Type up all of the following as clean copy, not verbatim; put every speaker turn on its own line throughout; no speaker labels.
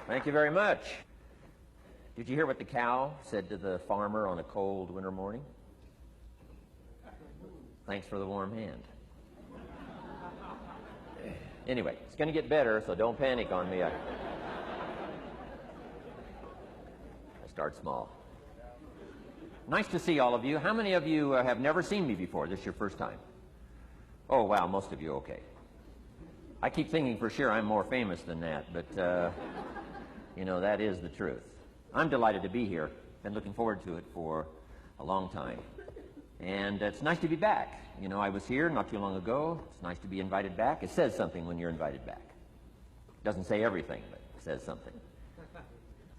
Thank you very much. Did you hear what the cow said to the farmer on a cold winter morning? Thanks for the warm hand. Anyway, it's going to get better, so don't panic on me. I start small. Nice to see all of you. How many of you have never seen me before? This is your first time? Oh, wow, most of you, okay. I keep thinking for sure I'm more famous than that, but, you know, that is the truth. I'm delighted to be here. Been looking forward to it for a long time. And it's nice to be back. You know, I was here not too long ago. It's nice to be invited back. It says something when you're invited back. It doesn't say everything, but it says something.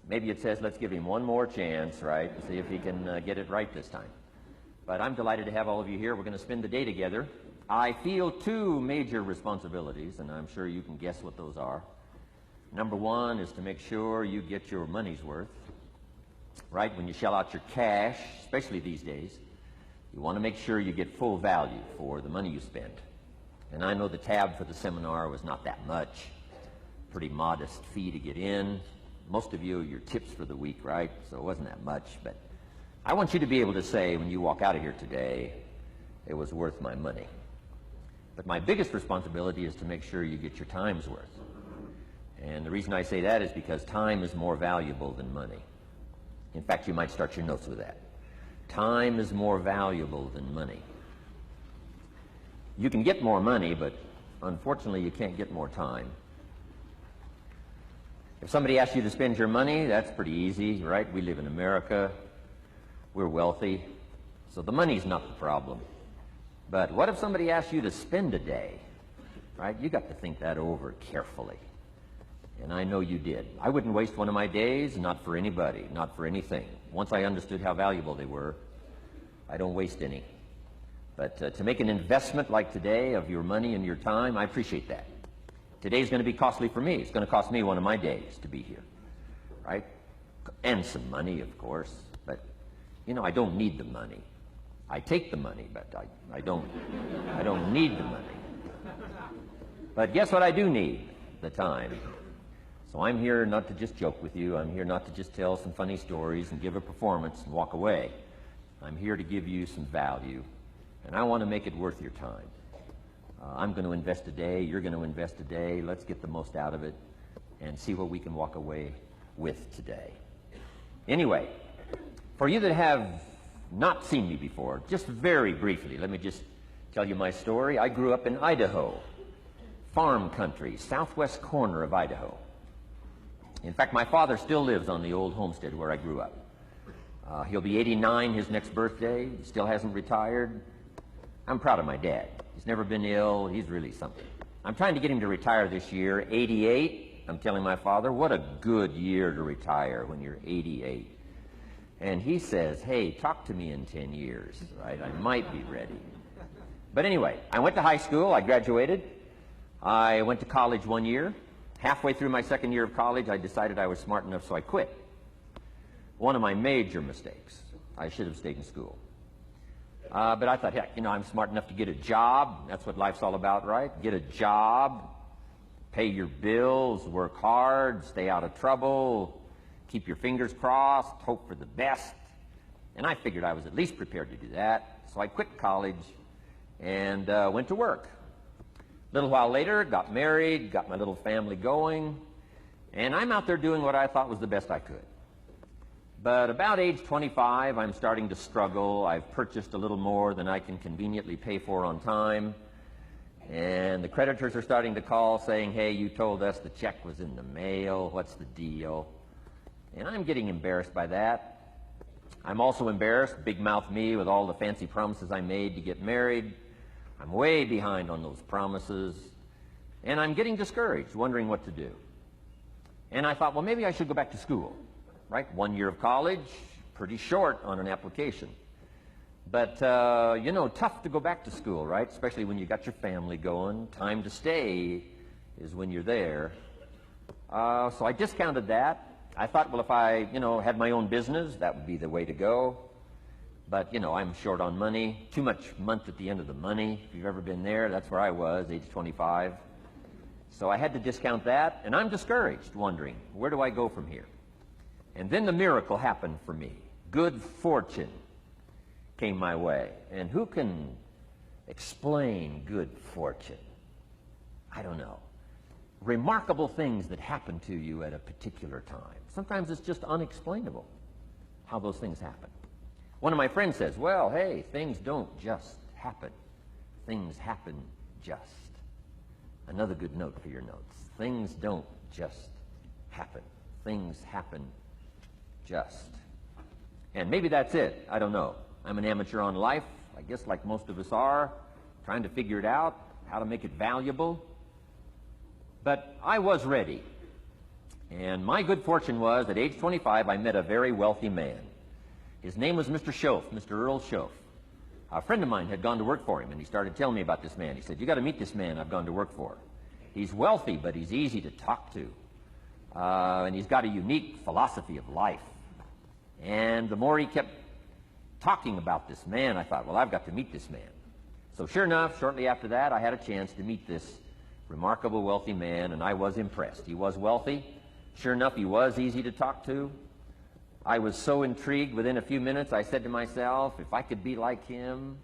Maybe it says, let's give him one more chance, right, and see if he can get it right this time. But I'm delighted to have all of you here. We're going to spend the day together. I feel two major responsibilities, and I'm sure you can guess what those are. Number one is to make sure you get your money's worth, right? When you shell out your cash, especially these days, you want to make sure you get full value for the money you spend. And I know the tab for the seminar was not that much. Pretty modest fee to get in. Most of you, your tips for the week, right? So it wasn't that much. But I want you to be able to say when you walk out of here today, it was worth my money. But my biggest responsibility is to make sure you get your time's worth. And the reason I say that is because time is more valuable than money. In fact, you might start your notes with that. Time is more valuable than money. You can get more money, but unfortunately you can't get more time. If somebody asks you to spend your money, that's pretty easy, right? We live in America. We're wealthy. So the money's not the problem. But what if somebody asks you to spend a day, right? You got to think that over carefully. And I know you did. I wouldn't waste one of my days, not for anybody, not for anything. Once I understood how valuable they were, I don't waste any. But to make an investment like today of your money and your time, I appreciate that. Today's going to be costly for me. It's going to cost me one of my days to be here, right? And some money, of course. But, you know, I don't need the money. I take the money, but I don't need the money. But guess what I do need? The time. So I'm here not to just joke with you. I'm here not to just tell some funny stories and give a performance and walk away. I'm here to give you some value, and I want to make it worth your time. I'm going to invest a day. You're going to invest a day. Let's get the most out of it and see what we can walk away with today. Anyway, for you that have not seen me before, just very briefly, let me just tell you my story. I grew up in Idaho, farm country, southwest corner of Idaho. In fact, my father still lives on the old homestead where I grew up. He'll be 89 his next birthday. He still hasn't retired. I'm proud of my dad. He's never been ill. He's really something. I'm trying to get him to retire this year, 88. I'm telling my father, what a good year to retire when you're 88. And he says, hey, talk to me in 10 years, right? I might be ready. But anyway, I went to high school. I graduated. I went to college 1 year. Halfway through my second year of college, I decided I was smart enough, so I quit. One of my major mistakes. I should have stayed in school. But I thought, heck, you know, I'm smart enough to get a job. That's what life's all about, right? Get a job, pay your bills, work hard, stay out of trouble, keep your fingers crossed, hope for the best. And I figured I was at least prepared to do that. So I quit college and went to work. A little while later, got married, got my little family going, and I'm out there doing what I thought was the best I could. But about age 25, I'm starting to struggle. I've purchased a little more than I can conveniently pay for on time. And the creditors are starting to call saying, hey, you told us the check was in the mail. What's the deal? And I'm getting embarrassed by that. I'm also embarrassed, big mouth me, with all the fancy promises I made to get married. I'm way behind on those promises. And I'm getting discouraged, wondering what to do. And I thought, well, maybe I should go back to school. Right? 1 year of college, pretty short on an application. But, you know, tough to go back to school, right? Especially when you got your family going. Time to stay is when you're there. So I discounted that. I thought, well, if I, you know, had my own business, that would be the way to go. But, you know, I'm short on money, too much month at the end of the money. If you've ever been there, that's where I was, age 25. So I had to discount that, and I'm discouraged, wondering, where do I go from here? And then the miracle happened for me. Good fortune came my way. And who can explain good fortune? I don't know. Remarkable things that happen to you at a particular time. Sometimes it's just unexplainable how those things happen. One of my friends says, well, hey, things don't just happen. Things happen just. Another good note for your notes. Things don't just happen. Things happen just. And maybe that's it. I don't know. I'm an amateur on life, I guess like most of us are, trying to figure it out, how to make it valuable. But I was ready. And my good fortune was, at age 25, I met a very wealthy man. His name was Mr. Schoaf, Mr. Earl Schoaf. A friend of mine had gone to work for him, and he started telling me about this man. He said, you got to meet this man I've gone to work for. He's wealthy, but he's easy to talk to. And he's got a unique philosophy of life. And the more he kept talking about this man, I thought, well, I've got to meet this man. So sure enough, shortly after that, I had a chance to meet this remarkable wealthy man, and I was impressed. He was wealthy. Sure enough, he was easy to talk to. I was so intrigued, within a few minutes, I said to myself, if I could be like him,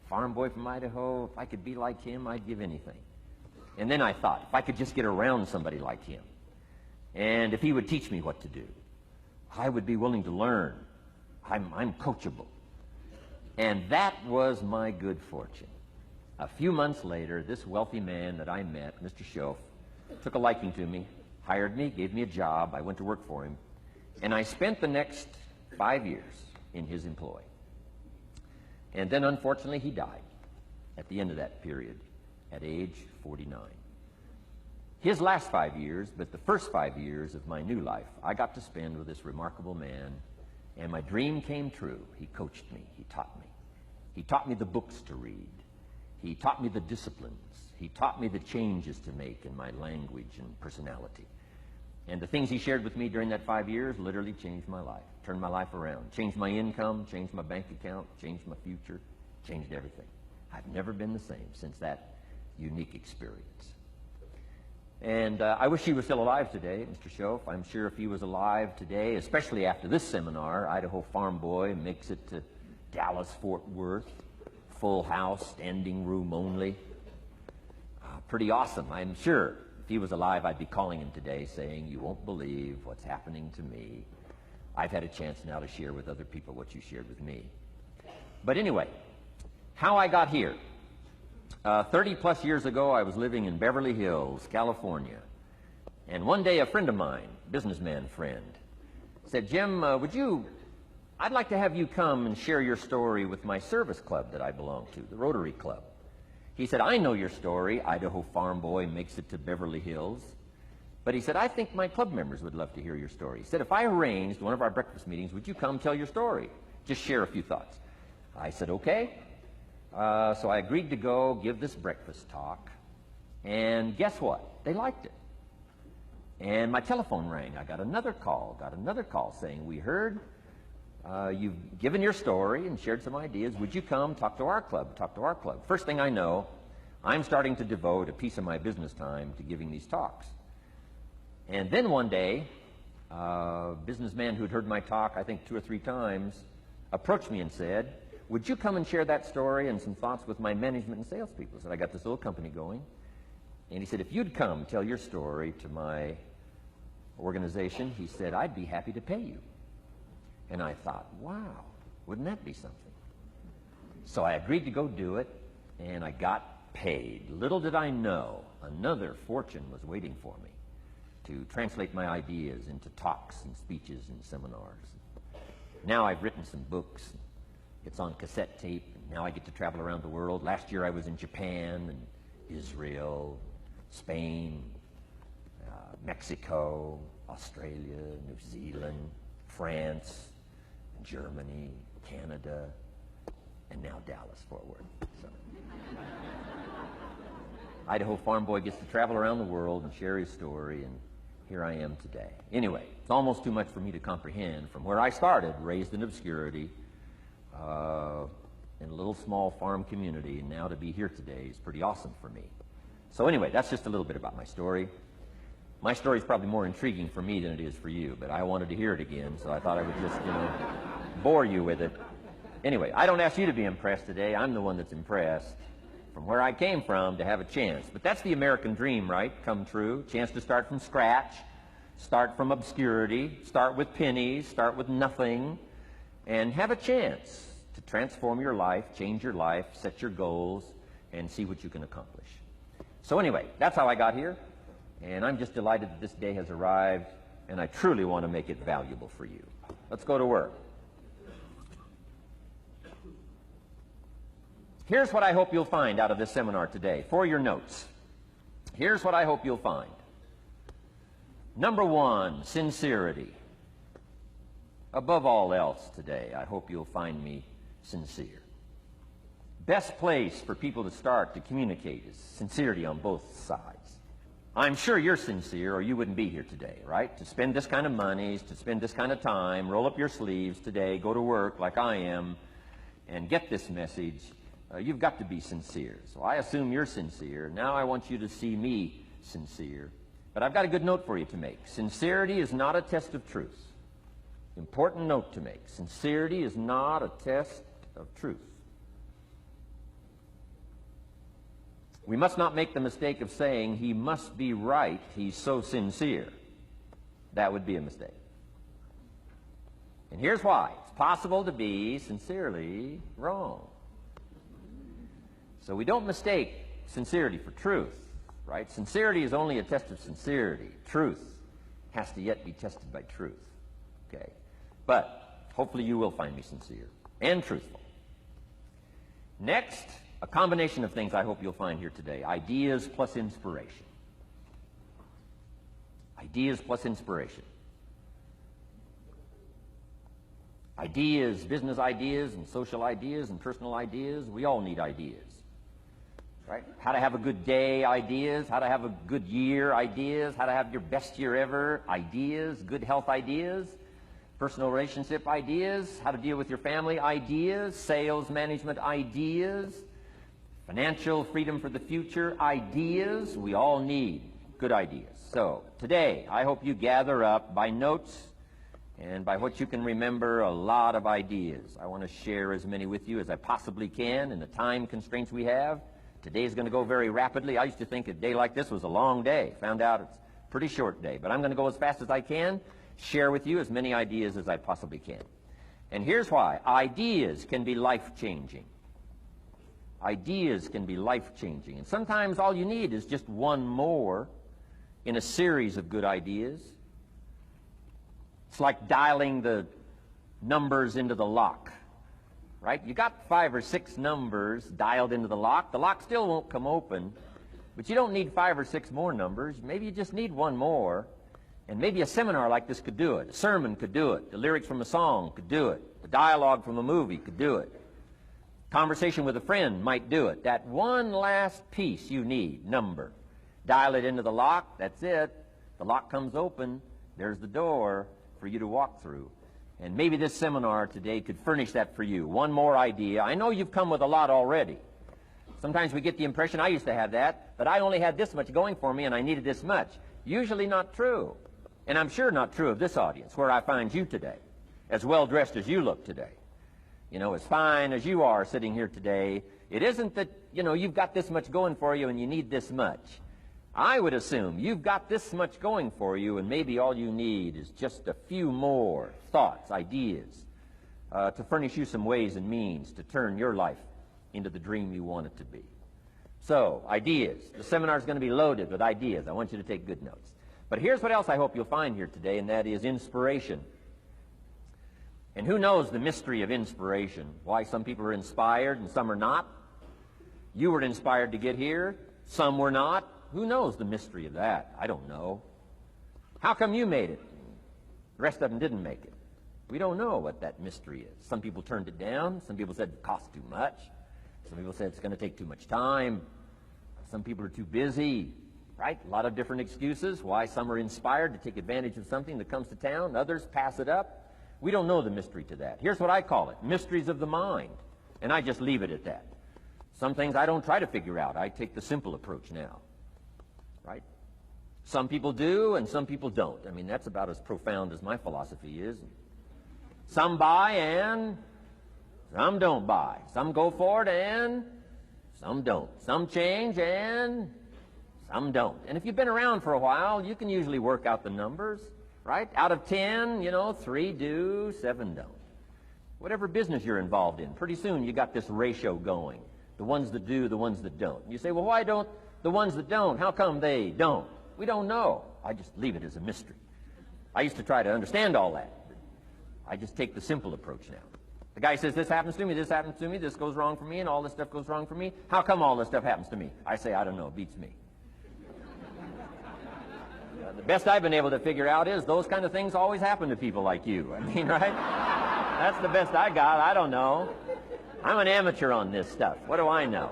farm boy from Idaho, if I could be like him, I'd give anything. And then I thought, if I could just get around somebody like him, and if he would teach me what to do, I would be willing to learn. I'm coachable. And that was my good fortune. A few months later, this wealthy man that I met, Mr. Schoaf, took a liking to me, hired me, gave me a job. I went to work for him. And I spent the next 5 years in his employ. And then, unfortunately, he died at the end of that period, at age 49. His last 5 years, but the first 5 years of my new life, I got to spend with this remarkable man, and my dream came true. He coached me. He taught me. He taught me the books to read. He taught me the disciplines. He taught me the changes to make in my language and personality. And the things he shared with me during that 5 years literally changed my life, turned my life around, changed my income, changed my bank account, changed my future, changed everything. I've never been the same since that unique experience. And I wish he was still alive today, Mr. Schoaf. I'm sure if he was alive today, especially after this seminar, Idaho Farm Boy makes it to Dallas-Fort Worth, full house, standing room only. Pretty awesome, I'm sure. If he was alive, I'd be calling him today saying, you won't believe what's happening to me. I've had a chance now to share with other people what you shared with me. But anyway, how I got here. 30 plus years ago, I was living in Beverly Hills, California. And one day, a friend of mine, businessman friend, said, Jim, I'd like to have you come and share your story with my service club that I belong to, the Rotary Club. He said, I know your story, Idaho Farm Boy makes it to Beverly Hills. But he said, I think my club members would love to hear your story. He said, if I arranged one of our breakfast meetings, would you come tell your story? Just share a few thoughts. I said, okay. So I agreed to go give this breakfast talk. And guess what? They liked it. And my telephone rang. I got another call saying, we heard you've given your story and shared some ideas. Would you come talk to our club? First thing I know, I'm starting to devote a piece of my business time to giving these talks. And then one day, a businessman who'd heard my talk, I think 2 or 3 times, approached me and said, would you come and share that story and some thoughts with my management and salespeople? So I got this little company going. And he said, if you'd come tell your story to my organization, he said, I'd be happy to pay you. And I thought, wow, wouldn't that be something? So I agreed to go do it, and I got paid. Little did I know, another fortune was waiting for me to translate my ideas into talks and speeches and seminars. Now I've written some books. It's on cassette tape, and now I get to travel around the world. Last year I was in Japan and Israel, Spain, Mexico, Australia, New Zealand, France, Germany, Canada, and now Dallas-Fort Worth. So. Idaho Farm Boy gets to travel around the world and share his story, and here I am today. Anyway, it's almost too much for me to comprehend. From where I started, raised in obscurity, in a little small farm community, and now to be here today is pretty awesome for me. So anyway, that's just a little bit about my story. My story is probably more intriguing for me than it is for you, but I wanted to hear it again, so I thought I would just, bore you with it. Anyway, I don't ask you to be impressed today. I'm the one that's impressed from where I came from to have a chance. But that's the American dream, right? Come true. Chance to start from scratch, start from obscurity, start with pennies, start with nothing, and have a chance to transform your life, change your life, set your goals, and see what you can accomplish. So anyway, that's how I got here, and I'm just delighted that this day has arrived, and I truly want to make it valuable for you. Let's go to work. Here's what I hope you'll find out of this seminar today, for your notes. Here's what I hope you'll find. Number one, sincerity. Above all else today, I hope you'll find me sincere. Best place for people to start to communicate is sincerity on both sides. I'm sure you're sincere or you wouldn't be here today, right? To spend this kind of money, to spend this kind of time, roll up your sleeves today, go to work like I am, and get this message. You've got to be sincere. So I assume you're sincere. Now I want you to see me sincere. But I've got a good note for you to make. Sincerity is not a test of truth. Important note to make. Sincerity is not a test of truth. We must not make the mistake of saying he must be right, he's so sincere. That would be a mistake. And here's why. It's possible to be sincerely wrong. So we don't mistake sincerity for truth, right? Sincerity is only a test of sincerity. Truth has to yet be tested by truth, okay? But hopefully you will find me sincere and truthful. Next, a combination of things I hope you'll find here today. Ideas plus inspiration. Ideas plus inspiration. Ideas, business ideas and social ideas and personal ideas, we all need ideas. Right? How to have a good day ideas, how to have a good year ideas, how to have your best year ever ideas, good health ideas, personal relationship ideas, how to deal with your family ideas, sales management ideas, financial freedom for the future ideas. We all need good ideas. So today I hope you gather up by notes and by what you can remember a lot of ideas. I want to share as many with you as I possibly can in the time constraints we have. Today is going to go very rapidly. I used to think a day like this was a long day. Found out it's a pretty short day. But I'm going to go as fast as I can, share with you as many ideas as I possibly can. And here's why. Ideas can be life-changing. Ideas can be life-changing. And sometimes all you need is just one more in a series of good ideas. It's like dialing the numbers into the lock. Right? You got 5 or 6 numbers dialed into the lock. The lock still won't come open, but you don't need 5 or 6 more numbers. Maybe you just need one more, and maybe a seminar like this could do it. A sermon could do it. The lyrics from a song could do it. The dialogue from a movie could do it. Conversation with a friend might do it. That one last piece you need, number. Dial it into the lock. That's it. The lock comes open. There's the door for you to walk through. And maybe this seminar today could furnish that for you. One more idea. I know you've come with a lot already. Sometimes we get the impression, I used to have that, but I only had this much going for me and I needed this much. Usually not true. And I'm sure not true of this audience, where I find you today, as well-dressed as you look today. You know, as fine as you are sitting here today. It isn't that, you've got this much going for you and you need this much. I would assume you've got this much going for you, and maybe all you need is just a few more thoughts, ideas, to furnish you some ways and means to turn your life into the dream you want it to be. So, ideas. The seminar is going to be loaded with ideas. I want you to take good notes. But here's what else I hope you'll find here today, and that is inspiration. And who knows the mystery of inspiration? Why some people are inspired and some are not? You were inspired to get here. Some were not. Who knows the mystery of that? I don't know. How come you made it? The rest of them didn't make it. We don't know what that mystery is. Some people turned it down. Some people said it cost too much. Some people said it's going to take too much time. Some people are too busy, right? A lot of different excuses why some are inspired to take advantage of something that comes to town. Others pass it up. We don't know the mystery to that. Here's what I call it, mysteries of the mind. And I just leave it at that. Some things I don't try to figure out. I take the simple approach now. Right? Some people do and some people don't. I mean, that's about as profound as my philosophy is. Some buy and some don't buy. Some go for it and some don't. Some change and some don't. And if you've been around for a while, you can usually work out the numbers, right? Out of 10, 3 do, 7 don't. Whatever business you're involved in, pretty soon you got this ratio going. The ones that do, the ones that don't. You say, well, why don't the ones that don't, how come they don't? We don't know. I just leave it as a mystery. I used to try to understand all that. I just take the simple approach now. The guy says, this happens to me, this happens to me, this goes wrong for me, and all this stuff goes wrong for me. How come all this stuff happens to me? I say, I don't know, it beats me. The best I've been able to figure out is those kind of things always happen to people like you. I mean, right? That's the best I got. I don't know. I'm an amateur on this stuff. What do I know?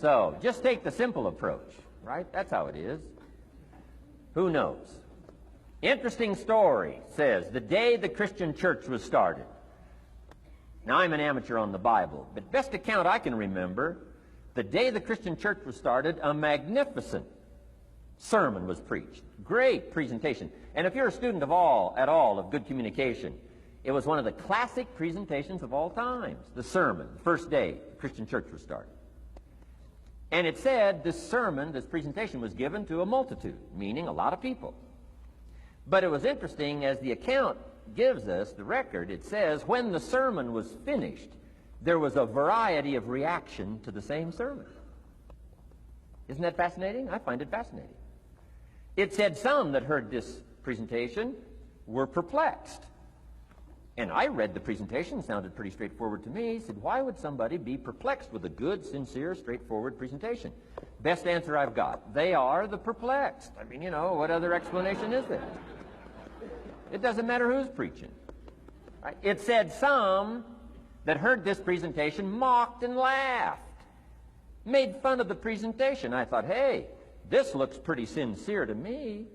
So, just take the simple approach, right? That's how it is. Who knows? Interesting story says, the day the Christian church was started. Now, I'm an amateur on the Bible, but best account I can remember, the day the Christian church was started, a magnificent sermon was preached. Great presentation. And if you're a student at all of good communication, it was one of the classic presentations of all times, the sermon, the first day the Christian church was started. And it said this sermon, this presentation was given to a multitude, meaning a lot of people. But it was interesting, as the account gives us, the record, it says, when the sermon was finished, there was a variety of reaction to the same sermon. Isn't that fascinating? I find it fascinating. It said some that heard this presentation were perplexed. And I read the presentation, sounded pretty straightforward to me. Said, why would somebody be perplexed with a good, sincere, straightforward presentation? Best answer I've got. They are the perplexed. I mean, what other explanation is there? It doesn't matter who's preaching. Right? It said some that heard this presentation mocked and laughed, made fun of the presentation. I thought, hey, this looks pretty sincere to me.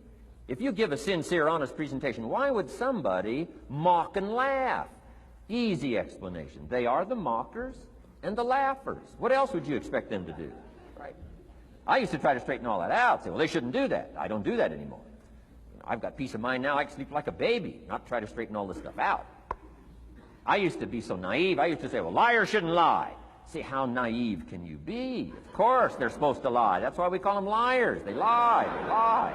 If you give a sincere, honest presentation, why would somebody mock and laugh? Easy explanation. They are the mockers and the laughers. What else would you expect them to do? Right? I used to try to straighten all that out. Say, well, they shouldn't do that. I don't do that anymore. I've got peace of mind now. I can sleep like a baby, not try to straighten all this stuff out. I used to be so naive. I used to say, well, liars shouldn't lie. See, how naive can you be? Of course they're supposed to lie. That's why we call them liars. They lie. They lie.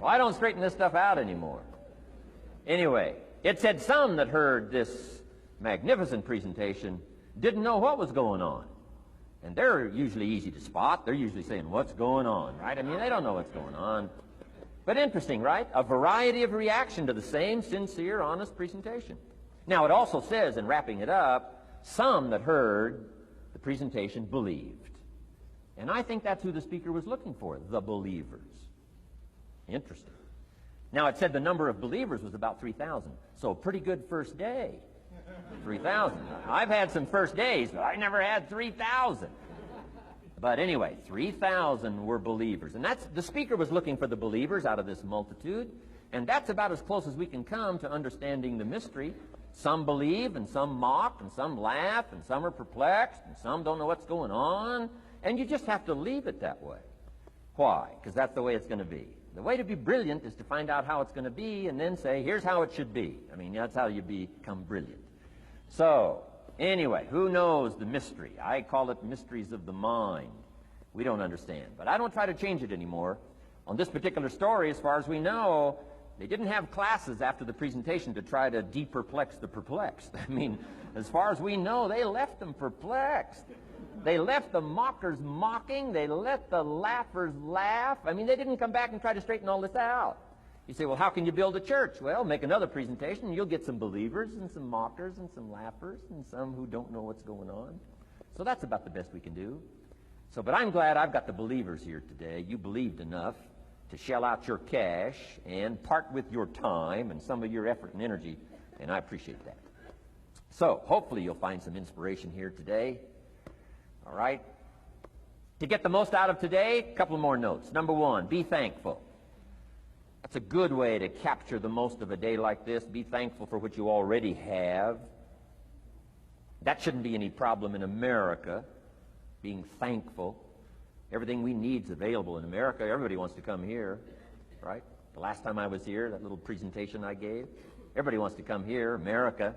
So I don't straighten this stuff out anymore. Anyway, it said some that heard this magnificent presentation didn't know what was going on. And they're usually easy to spot. They're usually saying, what's going on, right? I mean, they don't know what's going on. But interesting, right? A variety of reaction to the same sincere, honest presentation. Now, it also says, in wrapping it up, some that heard the presentation believed. And I think that's who the speaker was looking for, the believers. Interesting. Now, it said the number of believers was about 3,000. So a pretty good first day. 3,000. I've had some first days, but I never had 3,000. But anyway, 3,000 were believers. And that's, the speaker was looking for the believers out of this multitude. And that's about as close as we can come to understanding the mystery. Some believe, and some mock, and some laugh, and some are perplexed, and some don't know what's going on. And you just have to leave it that way. Why? Because that's the way it's going to be. The way to be brilliant is to find out how it's going to be and then say, here's how it should be. I mean, that's how you become brilliant. So, anyway, who knows the mystery? I call it mysteries of the mind. We don't understand. But I don't try to change it anymore. On this particular story, as far as we know, they didn't have classes after the presentation to try to de-perplex the perplexed. I mean, as far as we know, they left them perplexed. They left the mockers mocking. They let the laughers laugh. I mean, they didn't come back and try to straighten all this out. You say, well, how can you build a church? Well, make another presentation, and you'll get some believers and some mockers and some laughers and some who don't know what's going on. So that's about the best we can do. So, but I'm glad I've got the believers here today. You believed enough to shell out your cash and part with your time and some of your effort and energy, and I appreciate that. So, hopefully you'll find some inspiration here today. All right? To get the most out of today, a couple more notes. Number one, be thankful. That's a good way to capture the most of a day like this. Be thankful for what you already have. That shouldn't be any problem in America, being thankful. Everything we need is available in America. Everybody wants to come here, right? The last time I was here, that little presentation I gave, everybody wants to come here, America.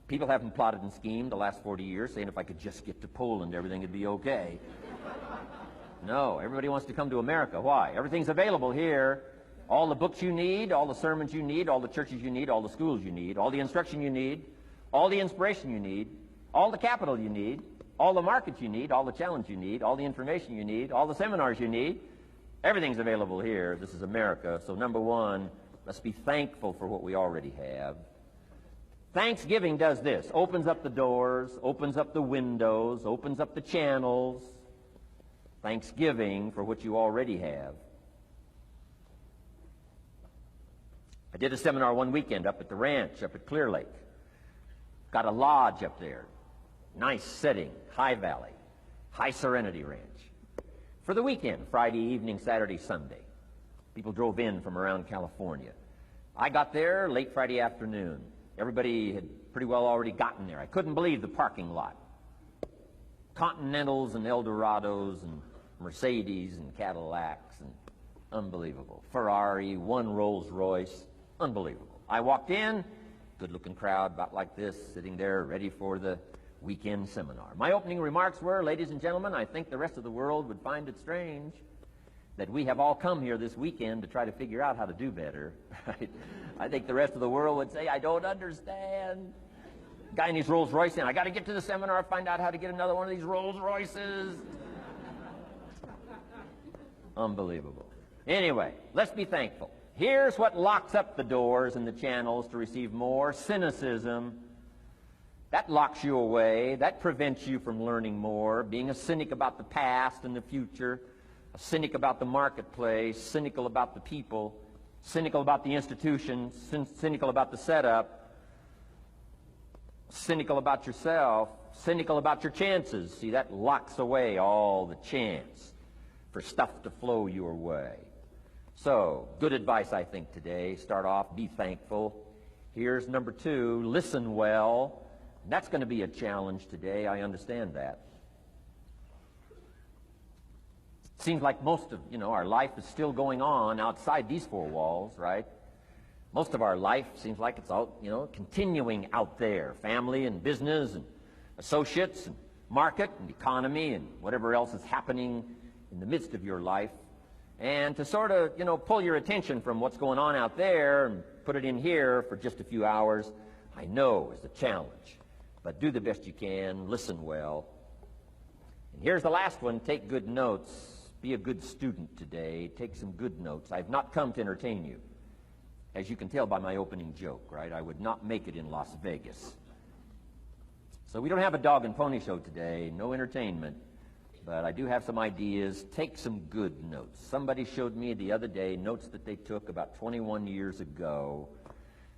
People haven't plotted and schemed the last 40 years saying if I could just get to Poland, everything would be okay. No, everybody wants to come to America. Why? Everything's available here. All the books you need, all the sermons you need, all the churches you need, all the schools you need, all the instruction you need, all the inspiration you need, all the capital you need, all the markets you need, all the challenge you need, all the information you need, all the seminars you need. Everything's available here. This is America. So number one, let's be thankful for what we already have. Thanksgiving does this. Opens up the doors, opens up the windows, opens up the channels. Thanksgiving for what you already have. I did a seminar one weekend up at the ranch, up at Clear Lake. Got a lodge up there. Nice setting, high valley, high serenity ranch. For the weekend, Friday evening, Saturday, Sunday. People drove in from around California. I got there late Friday afternoon. Everybody had pretty well already gotten there. I couldn't believe the parking lot. Continentals and Eldorados and Mercedes and Cadillacs and unbelievable. Ferrari, one Rolls Royce, unbelievable. I walked in, good-looking crowd about like this, sitting there ready for the weekend seminar. My opening remarks were, ladies and gentlemen, I think the rest of the world would find it strange that we have all come here this weekend to try to figure out how to do better. Right? I think the rest of the world would say, I don't understand. Guy in his Rolls Royce saying, I got to get to the seminar, find out how to get another one of these Rolls Royces. Unbelievable. Anyway, let's be thankful. Here's what locks up the doors and the channels to receive more: cynicism. That locks you away. That prevents you from learning more. Being a cynic about the past and the future, a cynic about the marketplace, cynical about the people, cynical about the institutions, cynical about the setup, cynical about yourself, cynical about your chances. See, that locks away all the chance for stuff to flow your way. So, good advice, I think, today. Start off, be thankful. Here's number two, listen well. That's going to be a challenge today. I understand that. Seems like most of, our life is still going on outside these four walls, right? Most of our life seems like it's all, continuing out there. Family and business and associates and market and economy and whatever else is happening in the midst of your life. And to sort of, pull your attention from what's going on out there and put it in here for just a few hours, I know is a challenge. But do the best you can, listen well. And here's the last one, take good notes. Be a good student today. Take some good notes. I've not come to entertain you. As you can tell by my opening joke, right? I would not make it in Las Vegas. So we don't have a dog and pony show today, no entertainment. But I do have some ideas. Take some good notes. Somebody showed me the other day notes that they took about 21 years ago,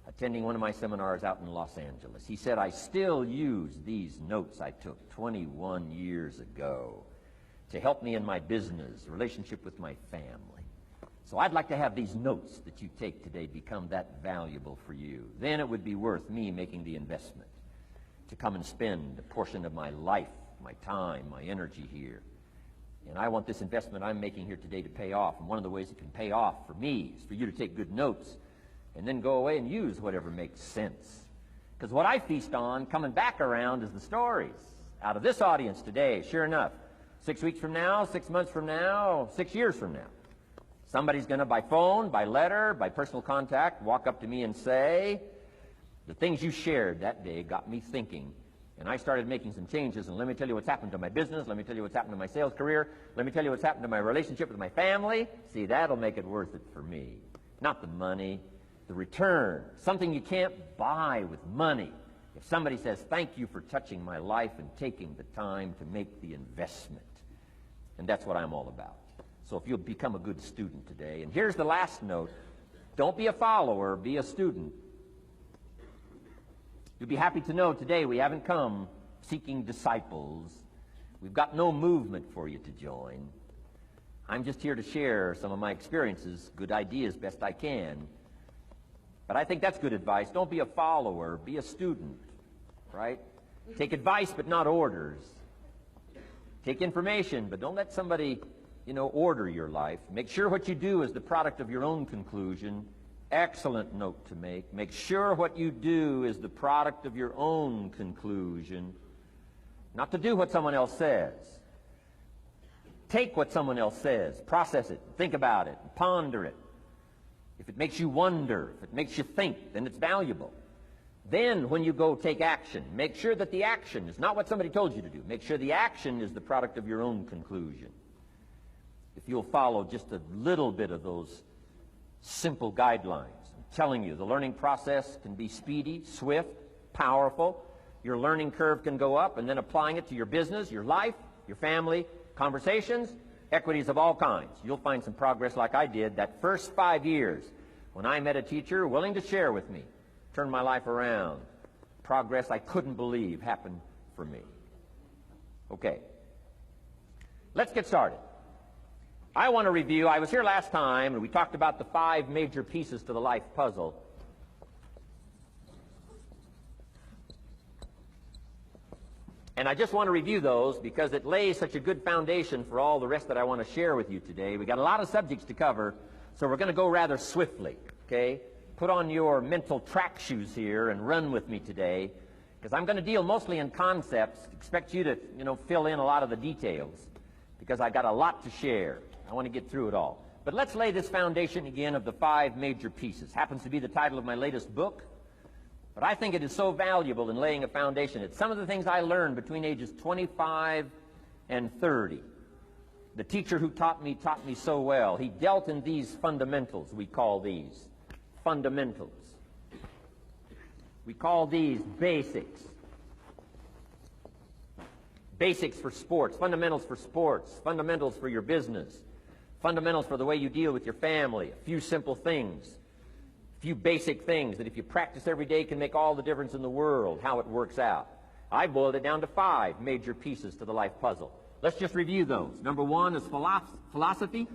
attending one of my seminars out in Los Angeles. He said, I still use these notes I took 21 years ago to help me in my business, relationship with my family. So I'd like to have these notes that you take today become that valuable for you. Then it would be worth me making the investment to come and spend a portion of my life, my time, my energy here. And I want this investment I'm making here today to pay off. And one of the ways it can pay off for me is for you to take good notes and then go away and use whatever makes sense. Because what I feast on coming back around is the stories out of this audience today. Sure enough, 6 weeks from now, 6 months from now, 6 years from now, somebody's going to, by phone, by letter, by personal contact, walk up to me and say, the things you shared that day got me thinking. And I started making some changes, and let me tell you what's happened to my business. Let me tell you what's happened to my sales career. Let me tell you what's happened to my relationship with my family. See, that'll make it worth it for me. Not the money, the return. Something you can't buy with money. If somebody says, thank you for touching my life and taking the time to make the investment. And that's what I'm all about. So if you'll become a good student today. And here's the last note. Don't be a follower, be a student. You'll be happy to know today we haven't come seeking disciples. We've got no movement for you to join. I'm just here to share some of my experiences, good ideas best I can. But I think that's good advice. Don't be a follower, be a student, right? Take advice but not orders. Take information, but don't let somebody, order your life. Make sure what you do is the product of your own conclusion. Excellent note to make. Make sure what you do is the product of your own conclusion. Not to do what someone else says. Take what someone else says, process it, think about it, ponder it. If it makes you wonder, if it makes you think, then it's valuable. Then when you go take action, make sure that the action is not what somebody told you to do. Make sure the action is the product of your own conclusion. If you'll follow just a little bit of those simple guidelines, I'm telling you, the learning process can be speedy, swift, powerful. Your learning curve can go up, and then applying it to your business, your life, your family, conversations, equities of all kinds. You'll find some progress like I did that first 5 years when I met a teacher willing to share with me, turn my life around. Progress I couldn't believe happened for me. Okay, let's get started. I want to review, I was here last time and we talked about the 5 major pieces to the life puzzle. And I just want to review those because it lays such a good foundation for all the rest that I want to share with you today. We got a lot of subjects to cover, so we're going to go rather swiftly, okay? Put on your mental track shoes here and run with me today, because I'm going to deal mostly in concepts. Expect you to, fill in a lot of the details, because I've got a lot to share. I want to get through it all. But let's lay this foundation again of the 5 major pieces. Happens to be the title of my latest book. But I think it is so valuable in laying a foundation. It's some of the things I learned between ages 25 and 30. The teacher who taught me so well. He dealt in these fundamentals, we call these fundamentals. We call these basics. Basics for sports, fundamentals for sports, fundamentals for your business, fundamentals for the way you deal with your family, a few simple things. Few basic things that if you practice every day can make all the difference in the world, how it works out. I boiled it down to 5 major pieces to the life puzzle. Let's just review those. Number 1 is philosophy.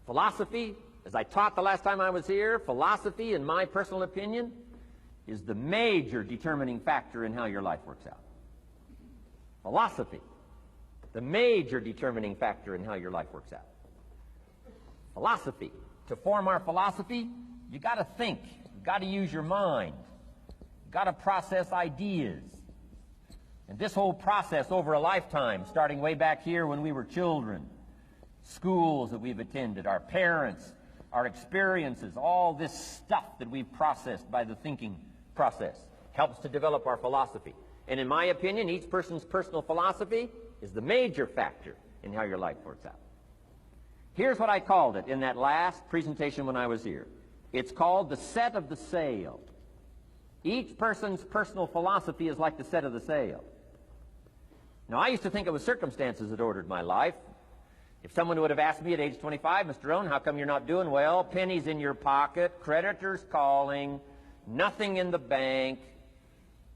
Philosophy, as I taught the last time I was here, philosophy, in my personal opinion, is the major determining factor in how your life works out. Philosophy, the major determining factor in how your life works out. Philosophy. To form our philosophy, you got to think. You got to use your mind. You got to process ideas. And this whole process over a lifetime, starting way back here when we were children, schools that we've attended, our parents, our experiences, all this stuff that we've processed by the thinking process helps to develop our philosophy. And in my opinion, each person's personal philosophy is the major factor in how your life works out. Here's what I called it in that last presentation when I was here. It's called the set of the sail. Each person's personal philosophy is like the set of the sail. Now, I used to think it was circumstances that ordered my life. If someone would have asked me at age 25, Mr. Owen, how come you're not doing well? Pennies in your pocket, creditors calling, nothing in the bank,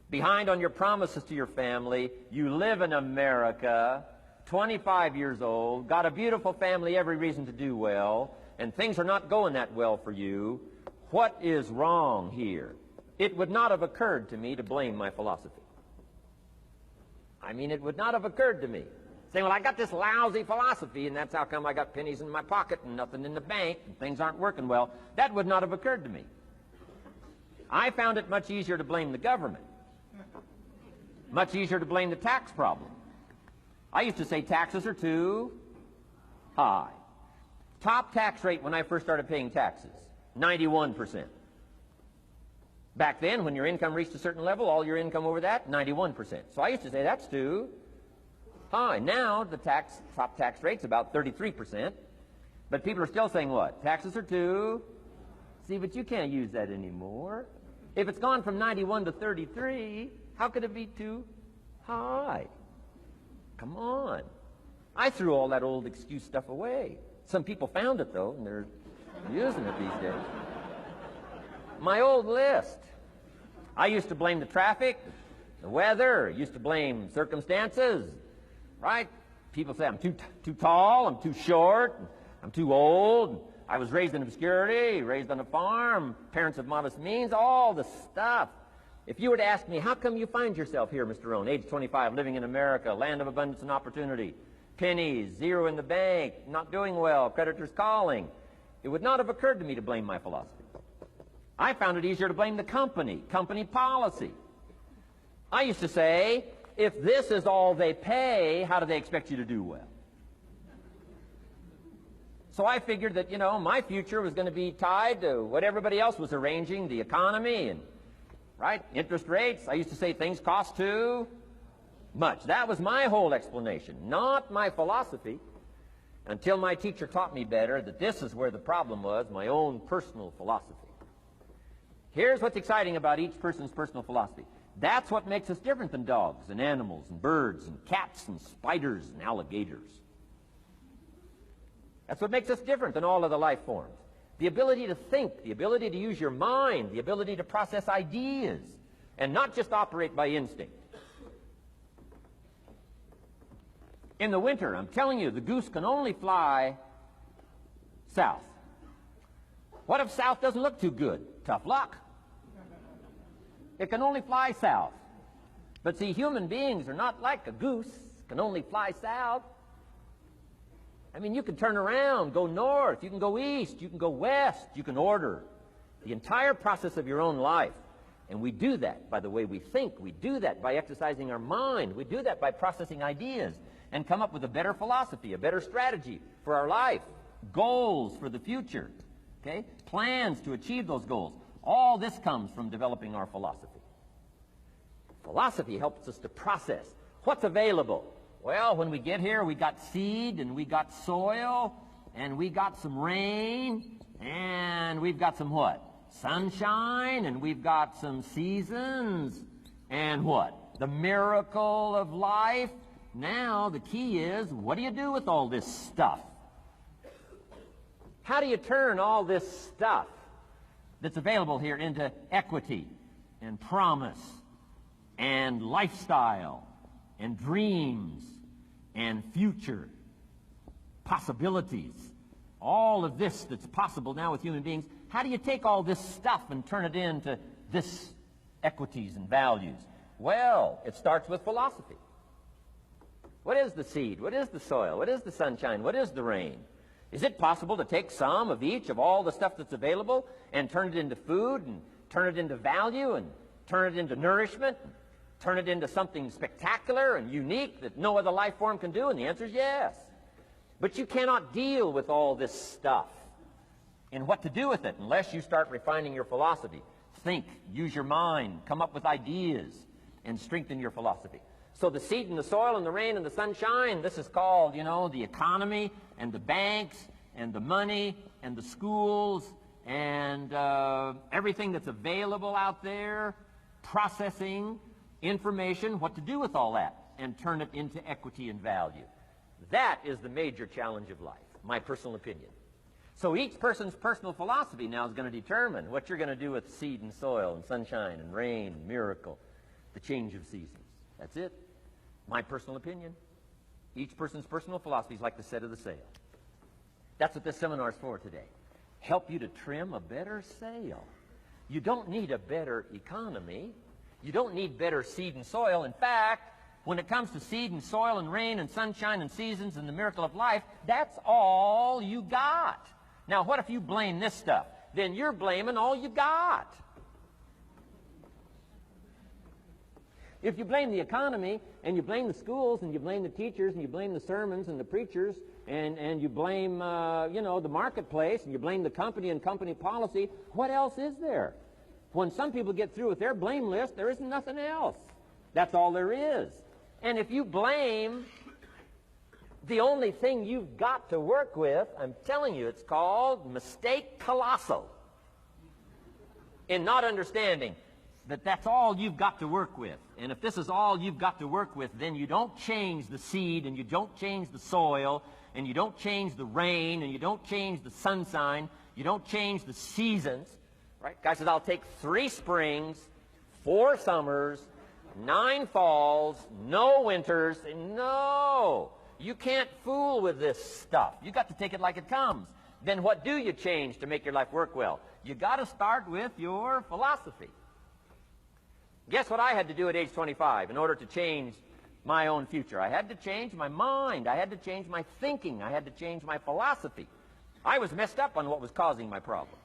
behind on your promises to your family, you live in America, 25 years old, got a beautiful family, every reason to do well, and things are not going that well for you. What is wrong here? It would not have occurred to me to blame my philosophy. I mean, it would not have occurred to me. Saying, well, I got this lousy philosophy, and that's how come I got pennies in my pocket and nothing in the bank, and things aren't working well. That would not have occurred to me. I found it much easier to blame the government. Much easier to blame the tax problem. I used to say taxes are too high. Top tax rate when I first started paying taxes, 91%. Back then, when your income reached a certain level, all your income over that, 91%. So I used to say that's too high. Now, the top tax rate's about 33%. But people are still saying what? Taxes are too. See, but you can't use that anymore. If it's gone from 91 to 33, how could it be too high? Come on. I threw all that old excuse stuff away. Some people found it, though, and they're using it these days. My old list. I used to blame the traffic, the weather, used to blame circumstances, right? People say I'm too tall, I'm too short, I'm too old. I was raised in obscurity, raised on a farm, parents of modest means, all the stuff. If you were to ask me, how come you find yourself here, Mr. Rohn, age 25, living in America, land of abundance and opportunity, pennies, zero in the bank, not doing well, creditors calling, it would not have occurred to me to blame my philosophy. I found it easier to blame the company policy. I used to say, if this is all they pay, how do they expect you to do well? So I figured that, my future was going to be tied to what everybody else was arranging, the economy and, right, interest rates. I used to say things cost too much. That was my whole explanation, not my philosophy, until my teacher taught me better that this is where the problem was, my own personal philosophy. Here's what's exciting about each person's personal philosophy. That's what makes us different than dogs and animals and birds and cats and spiders and alligators. That's what makes us different than all of the life forms. The ability to think, the ability to use your mind, the ability to process ideas, and not just operate by instinct. In the winter, I'm telling you, the goose can only fly south. What if south doesn't look too good? Tough luck. It can only fly south. But see, human beings are not like a goose, can only fly south. I mean, you can turn around, go north, you can go east, you can go west, you can order the entire process of your own life. And we do that by the way we think. We do that by exercising our mind. We do that by processing ideas and come up with a better philosophy, a better strategy for our life, goals for the future, okay? Plans to achieve those goals. All this comes from developing our philosophy. Philosophy helps us to process what's available. Well, when we get here, we got seed, and we got soil, and we got some rain, and we've got some what? Sunshine, and we've got some seasons, and what? The miracle of life. Now, the key is, what do you do with all this stuff? How do you turn all this stuff that's available here into equity and promise and lifestyle and dreams and future possibilities? All of this that's possible now with human beings, how do you take all this stuff and turn it into this equities and values? Well, it starts with philosophy. What is the seed? What is the soil? What is the sunshine? What is the rain? Is it possible to take some of each of all the stuff that's available and turn it into food and turn it into value and turn it into nourishment and turn it into something spectacular and unique that no other life form can do? And the answer is yes. But you cannot deal with all this stuff and what to do with it unless you start refining your philosophy. Think, use your mind, come up with ideas, and strengthen your philosophy. So the seed and the soil and the rain and the sunshine, this is called, the economy and the banks and the money and the schools and everything that's available out there, processing information, what to do with all that, and turn it into equity and value. That is the major challenge of life, my personal opinion. So each person's personal philosophy now is going to determine what you're going to do with seed and soil and sunshine and rain and miracle, the change of seasons. That's it. My personal opinion. Each person's personal philosophy is like the set of the sail. That's what this seminar is for today. Help you to trim a better sail. You don't need a better economy. You don't need better seed and soil. In fact, when it comes to seed and soil and rain and sunshine and seasons and the miracle of life, that's all you got. Now, what if you blame this stuff? Then you're blaming all you got. If you blame the economy, and you blame the schools, and you blame the teachers, and you blame the sermons and the preachers, and you blame, the marketplace, and you blame the company and company policy, what else is there? When some people get through with their blame list, there isn't nothing else. That's all there is. And if you blame the only thing you've got to work with, I'm telling you, it's called mistake colossal. In not understanding that that's all you've got to work with. And if this is all you've got to work with, then you don't change the seed, and you don't change the soil, and you don't change the rain, and you don't change the sunshine, you don't change the seasons. Right? Guy says, I'll take 3 springs, 4 summers, 9 falls, no winters. No, you can't fool with this stuff. You got to take it like it comes. Then what do you change to make your life work well? You got to start with your philosophy. Guess what I had to do at age 25 in order to change my own future? I had to change my mind. I had to change my thinking. I had to change my philosophy. I was messed up on what was causing my problem.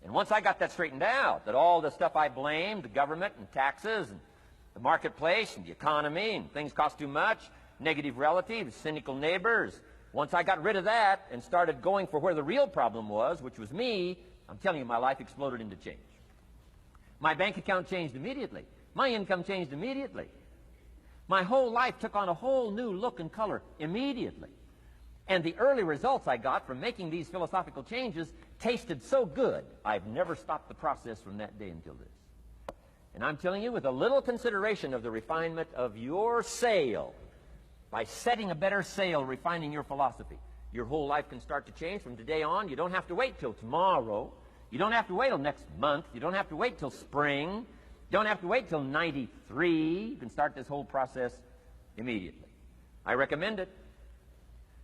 And once I got that straightened out, that all the stuff I blamed, the government and taxes and the marketplace and the economy and things cost too much, negative relatives, cynical neighbors, once I got rid of that and started going for where the real problem was, which was me, I'm telling you, my life exploded into change. My bank account changed immediately. My income changed immediately. My whole life took on a whole new look and color immediately. And the early results I got from making these philosophical changes tasted so good, I've never stopped the process from that day until this. And I'm telling you, with a little consideration of the refinement of your sail, by setting a better sail, refining your philosophy, your whole life can start to change from today on. You don't have to wait till tomorrow. You don't have to wait till next month. You don't have to wait till spring. You don't have to wait till 93. You can start this whole process immediately. I recommend it.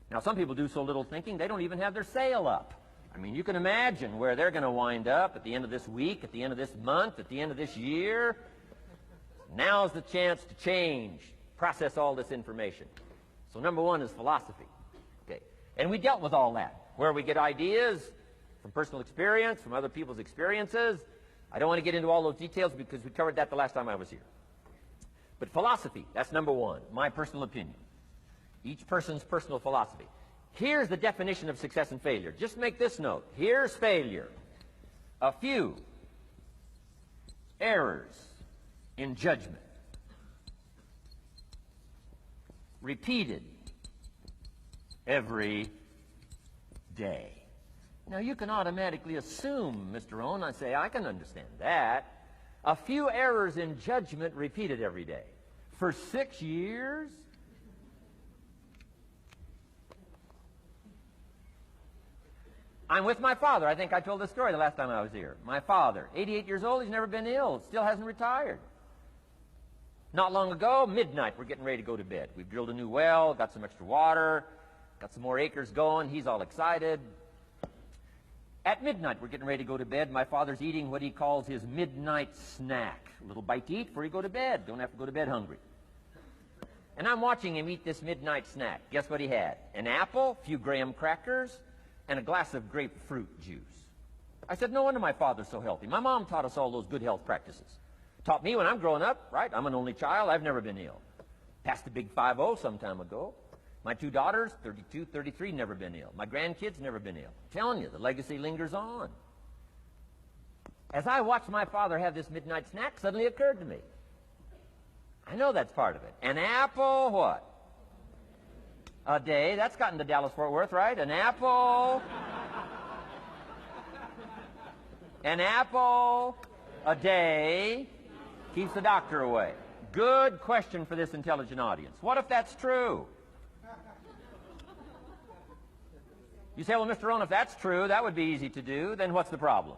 Now, some people do so little thinking, they don't even have their sail up. I mean, you can imagine where they're going to wind up at the end of this week, at the end of this month, at the end of this year. Now's the chance to change, process all this information. So number one is philosophy. Okay. And we dealt with all that, where we get ideas from personal experience, from other people's experiences. I don't want to get into all those details because we covered that the last time I was here. But philosophy, that's number one, my personal opinion. Each person's personal philosophy. Here's the definition of success and failure. Just make this note. Here's failure. A few errors in judgment, repeated every day. Now, you can automatically assume, Mr. Owen, I say, I can understand that. A few errors in judgment repeated every day. For 6 years? I'm with my father. I think I told this story the last time I was here. My father, 88 years old, he's never been ill, still hasn't retired. Not long ago, midnight, we're getting ready to go to bed. We've drilled a new well, got some extra water, got some more acres going. He's all excited. At midnight, we're getting ready to go to bed. My father's eating what he calls his midnight snack. A little bite to eat before you go to bed. Don't have to go to bed hungry. And I'm watching him eat this midnight snack. Guess what he had? An apple, a few graham crackers, and a glass of grapefruit juice. I said, no wonder my father's so healthy. My mom taught us all those good health practices. Taught me when I'm growing up, right? I'm an only child. I've never been ill. Passed the big 5-0 some time ago. My 2 daughters, 32, 33, never been ill. My grandkids, never been ill. I'm telling you, the legacy lingers on. As I watched my father have this midnight snack, suddenly occurred to me. I know that's part of it. An apple, what? A day. That's gotten to Dallas-Fort Worth, right? An apple. An apple a day keeps the doctor away. Good question for this intelligent audience. What if that's true? You say, well, Mr. Rohn, if that's true, that would be easy to do. Then what's the problem?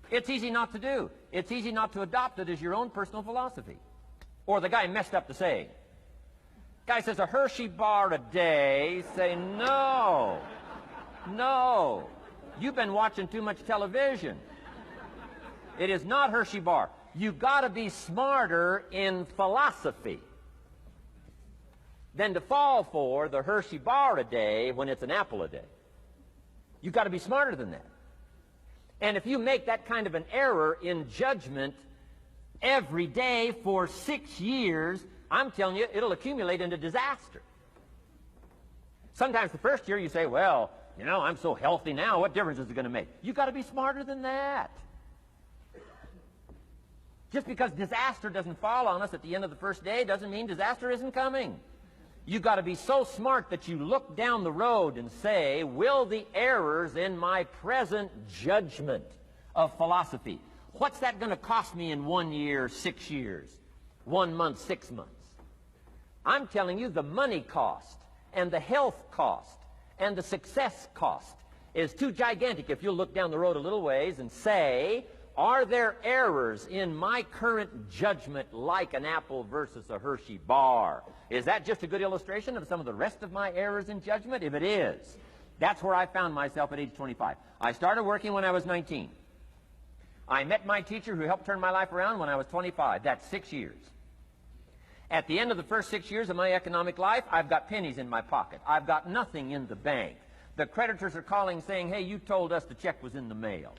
It's easy not to do. It's easy not to adopt it as your own personal philosophy. Or the guy messed up the saying. Guy says a Hershey bar a day. Say, no. No. You've been watching too much television. It is not Hershey bar. You've got to be smarter in philosophy than to fall for the Hershey bar a day when it's an apple a day. You've got to be smarter than that. And if you make that kind of an error in judgment every day for 6 years, I'm telling you, it'll accumulate into disaster. Sometimes the first year you say, well, you know, I'm so healthy now, what difference is it going to make? You've got to be smarter than that. Just because disaster doesn't fall on us at the end of the first day doesn't mean disaster isn't coming. You've got to be so smart that you look down the road and say, will the errors in my present judgment of philosophy, what's that going to cost me in 1 year, 6 years, 1 month, 6 months? I'm telling you, the money cost and the health cost and the success cost is too gigantic if you'll look down the road a little ways and say, Are there errors in my current judgment like an apple versus a Hershey bar? Is that just a good illustration of some of the rest of my errors in judgment? If it is, that's where I found myself at age 25. I started working when I was 19. I met my teacher who helped turn my life around when I was 25. That's 6 years. At the end of the first 6 years of my economic life, I've got pennies in my pocket. I've got nothing in the bank. The creditors are calling saying, hey, you told us the check was in the mail.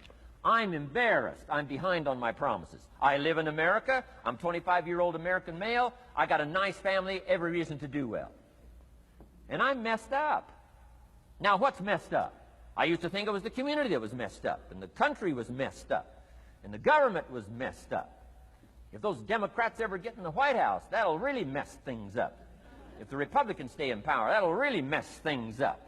I'm embarrassed. I'm behind on my promises. I live in America. I'm 25-year-old American male. I got a nice family, every reason to do well. And I'm messed up. Now, what's messed up? I used to think it was the community that was messed up, and the country was messed up, and the government was messed up. If those Democrats ever get in the White House, that'll really mess things up. If the Republicans stay in power, that'll really mess things up.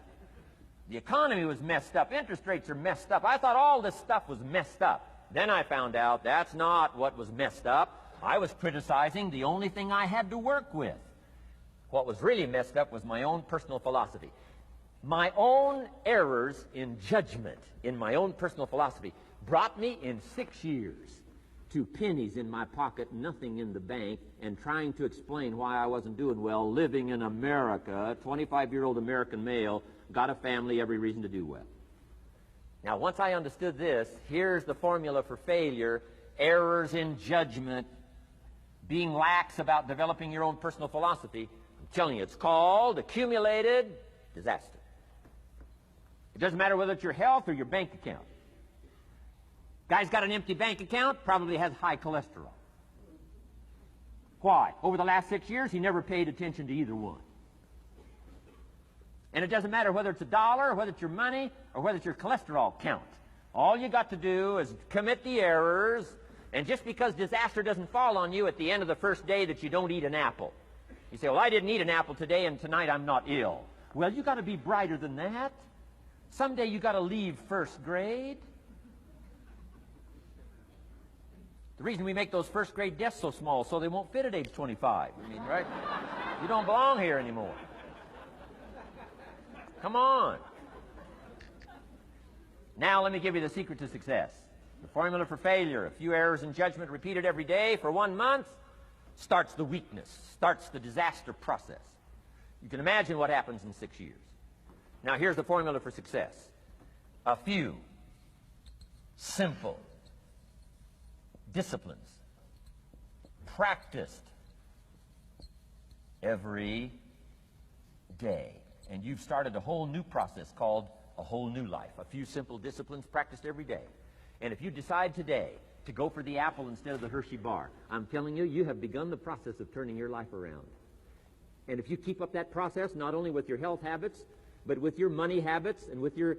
The economy was messed up. Interest rates are messed up. I thought all this stuff was messed up. Then I found out that's not what was messed up. I was criticizing the only thing I had to work with. What was really messed up was my own personal philosophy. My own errors in judgment in my own personal philosophy brought me in 6 years to pennies in my pocket, nothing in the bank, and trying to explain why I wasn't doing well living in America, 25-year-old American male, got a family, every reason to do well. Now, once I understood this, here's the formula for failure: errors in judgment, being lax about developing your own personal philosophy. I'm telling you, it's called accumulated disaster. It doesn't matter whether it's your health or your bank account. Guy's got an empty bank account, probably has high cholesterol. Why? Over the last 6 years, he never paid attention to either one. And it doesn't matter whether it's a dollar, or whether it's your money, or whether it's your cholesterol count. All you got to do is commit the errors, and just because disaster doesn't fall on you at the end of the first day that you don't eat an apple. You say, well, I didn't eat an apple today, and tonight I'm not ill. Well, you got to be brighter than that. Someday you got to leave first grade. The reason we make those first grade desks so small so they won't fit at age 25. I mean, right? You don't belong here anymore. Come on. Now let me give you the secret to success. The formula for failure: a few errors in judgment repeated every day for 1 month starts the weakness, starts the disaster process. You can imagine what happens in 6 years. Now here's the formula for success: a few simple disciplines practiced every day. And you've started a whole new process called a whole new life. A few simple disciplines practiced every day. And if you decide today to go for the apple instead of the Hershey bar, I'm telling you, you have begun the process of turning your life around. And if you keep up that process, not only with your health habits, but with your money habits and with your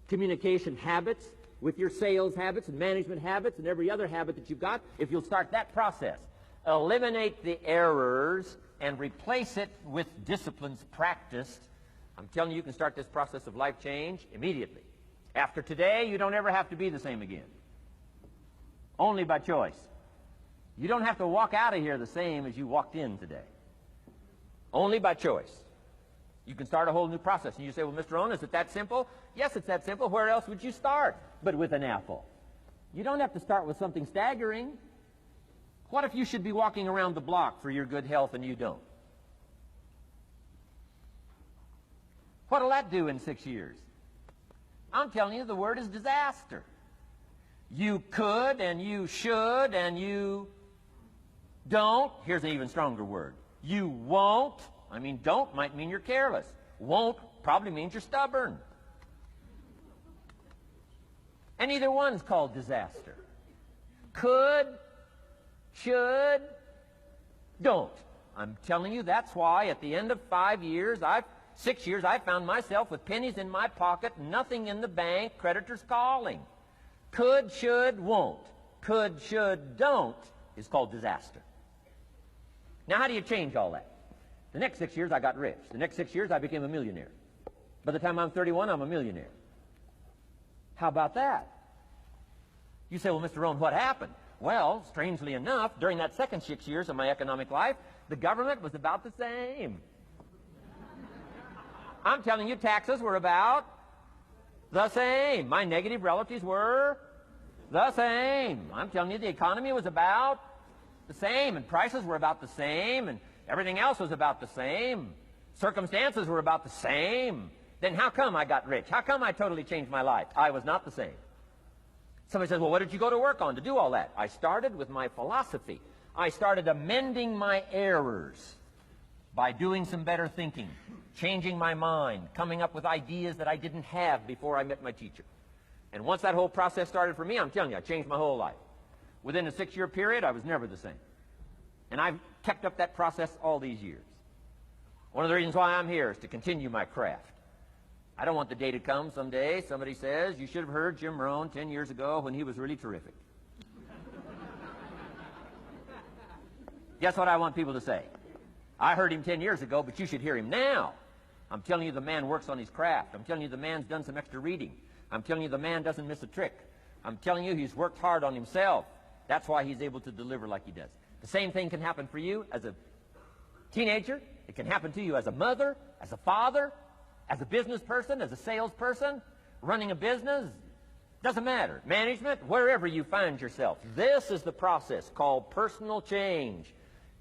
communication habits, with your sales habits and management habits and every other habit that you've got, if you'll start that process, eliminate the errors and replace it with disciplines practiced, I'm telling you, you can start this process of life change immediately. After today, you don't ever have to be the same again. Only by choice. You don't have to walk out of here the same as you walked in today. Only by choice. You can start a whole new process. And you say, well, Mr. Owen, is it that simple? Yes, it's that simple. Where else would you start but with an apple? You don't have to start with something staggering. What if you should be walking around the block for your good health and you don't? What'll that do in 6 years? I'm telling you, the word is disaster. You could and you should and you don't. Here's an even stronger word. You won't. I mean, don't might mean you're careless. Won't probably means you're stubborn. And either one's called disaster. Could, should, don't. I'm telling you, that's why at the end of 6 years, I found myself with pennies in my pocket, nothing in the bank, creditors calling. Could, should, won't. Could, should, don't is called disaster. Now, how do you change all that? The next 6 years, I got rich. The next 6 years, I became a millionaire. By the time I'm 31, I'm a millionaire. How about that? You say, well, Mr. Rohn, what happened? Well, strangely enough, during that second 6 years of my economic life, the government was about the same. I'm telling you, taxes were about the same. My negative relatives were the same. I'm telling you, the economy was about the same, and prices were about the same, and everything else was about the same. Circumstances were about the same. Then how come I got rich? How come I totally changed my life? I was not the same. Somebody says, well, what did you go to work on to do all that? I started with my philosophy. I started amending my errors by doing some better thinking, changing my mind, coming up with ideas that I didn't have before I met my teacher. And once that whole process started for me, I'm telling you, I changed my whole life. Within a 6-year period, I was never the same. And I've kept up that process all these years. One of the reasons why I'm here is to continue my craft. I don't want the day to come someday somebody says, you should have heard Jim Rohn 10 years ago when he was really terrific. Guess what I want people to say? I heard him 10 years ago, but you should hear him now. I'm telling you the man works on his craft. I'm telling you the man's done some extra reading. I'm telling you the man doesn't miss a trick. I'm telling you he's worked hard on himself. That's why he's able to deliver like he does. The same thing can happen for you as a teenager. It can happen to you as a mother, as a father, as a business person, as a salesperson, running a business. Doesn't matter. Management, wherever you find yourself. This is the process called personal change.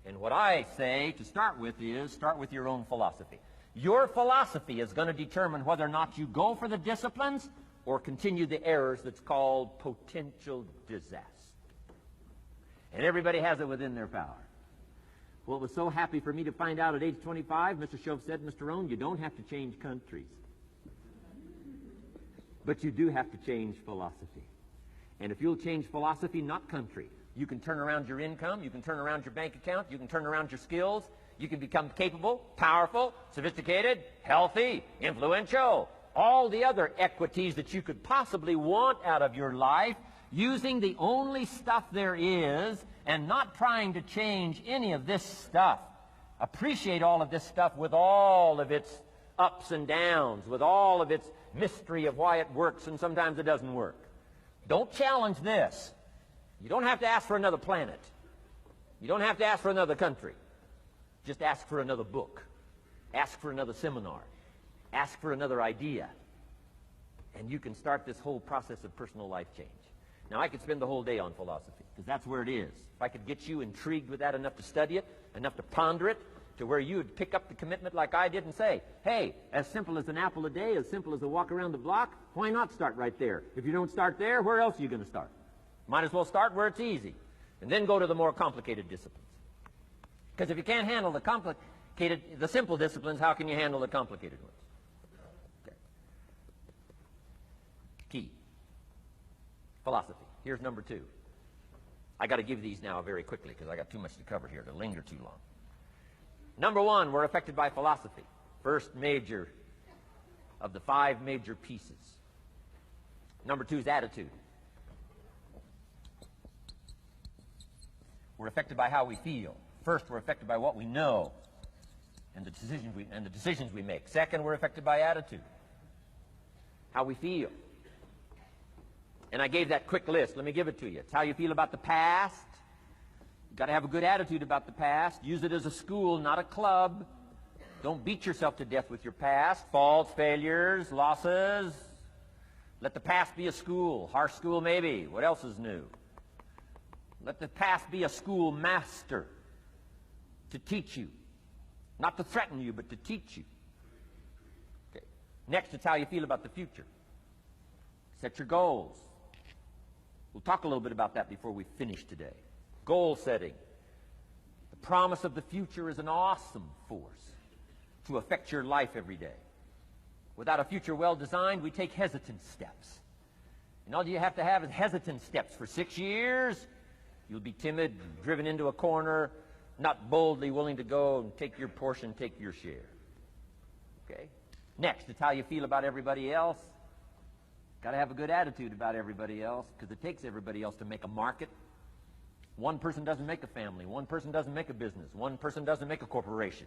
And what I say to start with is start with your own philosophy. Your philosophy is going to determine whether or not you go for the disciplines or continue the errors that's called potential disaster. And everybody has it within their power. Well, it was so happy for me to find out at age 25, Mr. Shove said, Mr. Rohn, you don't have to change countries. But you do have to change philosophy. And if you'll change philosophy, not country, you can turn around your income, you can turn around your bank account, you can turn around your skills, you can become capable, powerful, sophisticated, healthy, influential, all the other equities that you could possibly want out of your life, using the only stuff there is and not trying to change any of this stuff. Appreciate all of this stuff with all of its ups and downs, with all of its mystery of why it works and sometimes it doesn't work. Don't challenge this. You don't have to ask for another planet. You don't have to ask for another country. Just ask for another book. Ask for another seminar. Ask for another idea. And you can start this whole process of personal life change. Now, I could spend the whole day on philosophy, because that's where it is. If I could get you intrigued with that enough to study it, enough to ponder it, to where you would pick up the commitment like I did and say, hey, as simple as an apple a day, as simple as a walk around the block, why not start right there? If you don't start there, where else are you going to start? Might as well start where it's easy, and then go to the more complicated disciplines. Because if you can't handle the simple disciplines, how can you handle the complicated ones? Okay. Key. Philosophy. Here's number 2. I got to give these now very quickly because I got too much to cover here to linger too long. Number 1, we're affected by philosophy. First major of the 5 major pieces. Number 2 is attitude. We're affected by how we feel. First, we're affected by what we know and the decisions we make. Second, we're affected by attitude. How we feel. And I gave that quick list. Let me give it to you. It's how you feel about the past. You've got to have a good attitude about the past. Use it as a school, not a club. Don't beat yourself to death with your past. Faults, failures, losses. Let the past be a school. Harsh school, maybe. What else is new? Let the past be a school master to teach you. Not to threaten you, but to teach you. Okay. Next, it's how you feel about the future. Set your goals. We'll talk a little bit about that before we finish today. Goal setting. The promise of the future is an awesome force to affect your life every day. Without a future well designed, we take hesitant steps. And all you have to have is hesitant steps for 6 years. You'll be timid, driven into a corner, not boldly willing to go and take your portion, take your share. Okay? Next, it's how you feel about everybody else. Got to have a good attitude about everybody else, because it takes everybody else to make a market. One person doesn't make a family. One person doesn't make a business. One person doesn't make a corporation.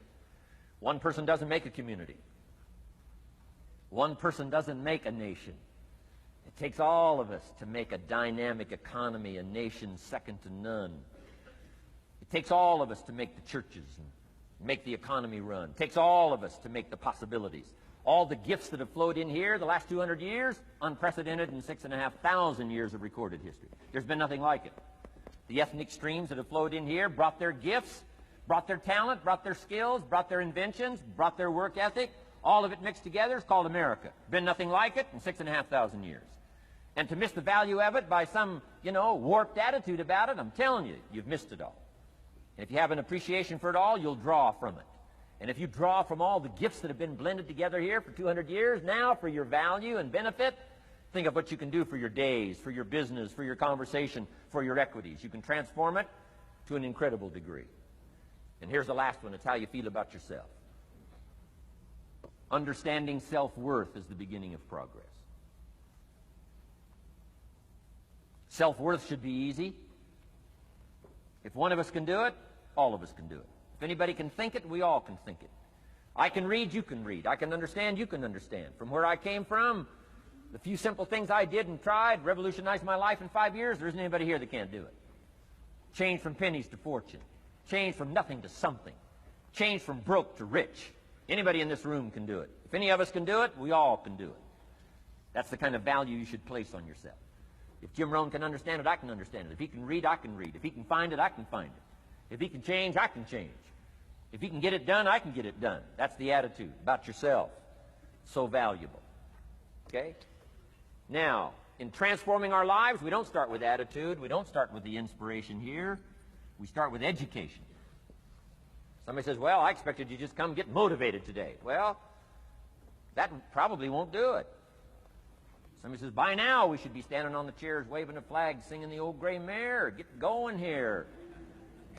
One person doesn't make a community. One person doesn't make a nation. It takes all of us to make a dynamic economy, a nation second to none. It takes all of us to make the churches and make the economy run. It takes all of us to make the possibilities. All the gifts that have flowed in here the last 200 years, unprecedented in 6,500 years of recorded history. There's been nothing like it. The ethnic streams that have flowed in here brought their gifts, brought their talent, brought their skills, brought their inventions, brought their work ethic. All of it mixed together is called America. Been nothing like it in 6,500 years. And to miss the value of it by some, warped attitude about it, I'm telling you, you've missed it all. And if you have an appreciation for it all, you'll draw from it. And if you draw from all the gifts that have been blended together here for 200 years, now for your value and benefit, think of what you can do for your days, for your business, for your conversation, for your equities. You can transform it to an incredible degree. And here's the last one. It's how you feel about yourself. Understanding self-worth is the beginning of progress. Self-worth should be easy. If one of us can do it, all of us can do it. If anybody can think it, we all can think it. I can read, you can read. I can understand, you can understand. From where I came from, the few simple things I did and tried revolutionized my life in 5 years. There isn't anybody here that can't do it. Change from pennies to fortune. Change from nothing to something. Change from broke to rich. Anybody in this room can do it. If any of us can do it, we all can do it. That's the kind of value you should place on yourself. If Jim Rohn can understand it, I can understand it. If he can read, I can read. If he can find it, I can find it. If he can change, I can change. If he can get it done, I can get it done. That's the attitude about yourself. So valuable. Okay? Now, in transforming our lives, we don't start with attitude. We don't start with the inspiration here. We start with education. Somebody says, well, I expected you just come get motivated today. Well, that probably won't do it. Somebody says, by now we should be standing on the chairs, waving a flag, singing the old gray mare. Get going here.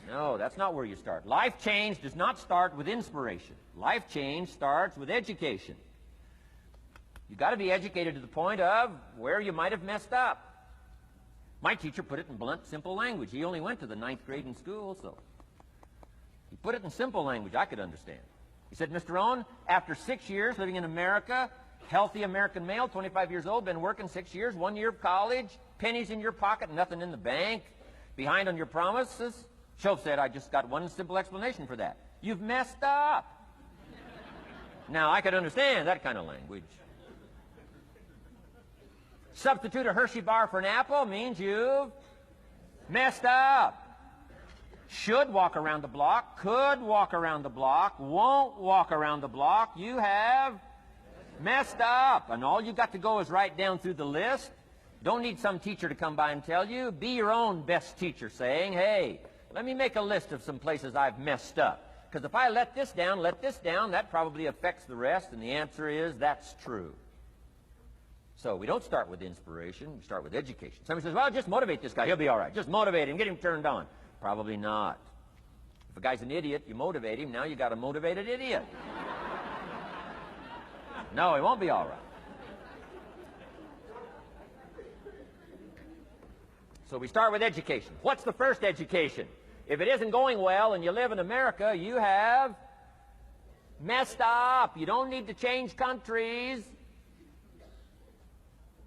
No, that's not where you start. Life change does not start with inspiration. Life change starts with education. You've got to be educated to the point of where you might have messed up. My teacher put it in blunt, simple language. He only went to the 9th grade in school, so he put it in simple language I could understand. He said, Mr. Rohn, after 6 years living in America, healthy American male, 25 years old, been working 6 years, 1 year of college, pennies in your pocket, nothing in the bank, behind on your promises. Shoaff said, I just got one simple explanation for that. You've messed up. Now, I could understand that kind of language. Substitute a Hershey bar for an apple means you've messed up. Should walk around the block, could walk around the block, won't walk around the block. You have messed up. And all you got to go is write down through the list. Don't need some teacher to come by and tell you. Be your own best teacher saying, hey, let me make a list of some places I've messed up. Because if I let this down, that probably affects the rest. And the answer is, that's true. So we don't start with inspiration. We start with education. Somebody says, well, just motivate this guy. He'll be all right. Just motivate him. Get him turned on. Probably not. If a guy's an idiot, you motivate him. Now you got a motivated idiot. No, he won't be all right. So we start with education. What's the first education? If it isn't going well and you live in America, you have messed up. You don't need to change countries.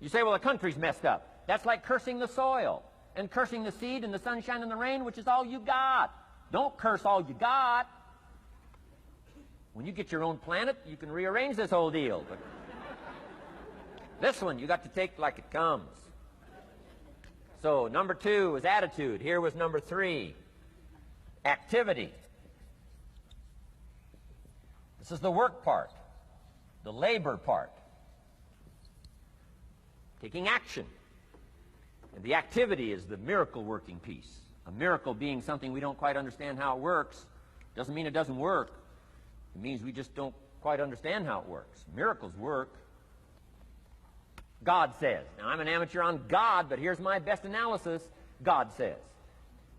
You say, well, the country's messed up. That's like cursing the soil and cursing the seed and the sunshine and the rain, which is all you got. Don't curse all you got. When you get your own planet, you can rearrange this whole deal. But this one, you got to take like it comes. So number 2 was attitude. Here was number 3, activity. This is the work part, the labor part. Taking action. And the activity is the miracle working piece. A miracle being something we don't quite understand how it works doesn't mean it doesn't work. It means we just don't quite understand how it works. Miracles work. God says. Now, I'm an amateur on God, but here's my best analysis. God says,